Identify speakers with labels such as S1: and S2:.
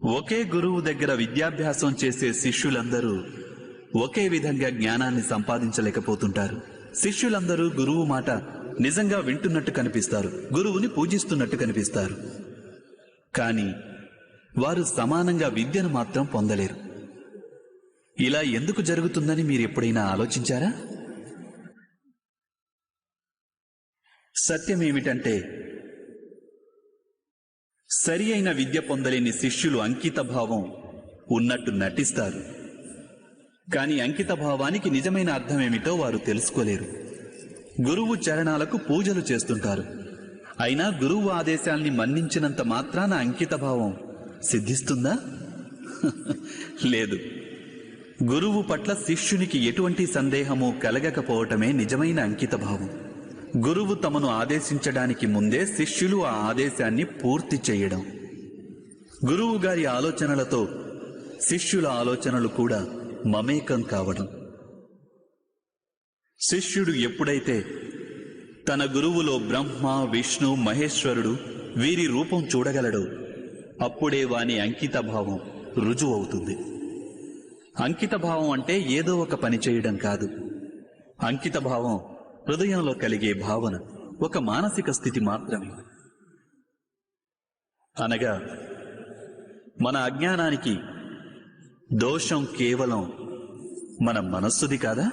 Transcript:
S1: ఒకే గురువు దగ్గర విద్యాభ్యాసం చేసే శిష్యులందరూ ఒకే విధంగా జ్ఞానాన్ని సంపాదించలేకపోతుంటారు. శిష్యులందరూ గురువు మాట నిజంగా వింటున్నట్టు కనిపిస్తారు, గురువుని పూజిస్తున్నట్టు కనిపిస్తారు. కానీ వారు సమానంగా విద్యను మాత్రం పొందలేరు. ఇలా ఎందుకు జరుగుతుందని మీరు ఎప్పుడైనా ఆలోచించారా? సత్యమేమిటంటే, సరి అయిన విద్య పొందలేని శిష్యులు అంకిత భావం ఉన్నట్టు నటిస్తారు. కానీ అంకిత భావానికి నిజమైన అర్థమేమిటో వారు తెలుసుకోలేరు. గురువు చరణాలకు పూజలు చేస్తుంటారు. అయినా గురువు ఆదేశాల్ని మన్నించినంత మాత్రాన అంకిత భావం సిద్ధిస్తుందా? లేదు. గురువు పట్ల శిష్యునికి ఎటువంటి సందేహము కలగకపోవటమే నిజమైన అంకిత భావం. గురువు తమను ఆదేశించడానికి ముందే శిష్యులు ఆ ఆదేశాన్ని పూర్తి చేయడం. గురువు గారి ఆలోచనలతో శిష్యుల ఆలోచనలు కూడా మమేకం కావడం. శిష్యుడు ఎప్పుడైతే తన గురువులో బ్రహ్మ, విష్ణు, మహేశ్వరుడు వీరి రూపం చూడగలడో అప్పుడే వాని అంకిత భావం రుజువవుతుంది. అంకిత భావం అంటే ఏదో ఒక పని చేయడం కాదు. అంకిత భావం హృదయంలో కలిగే భావన, ఒక మానసిక స్థితి మాత్రమే. అనగా మన అజ్ఞానానికి దోషం కేవలం మన మనస్సుది కాదా?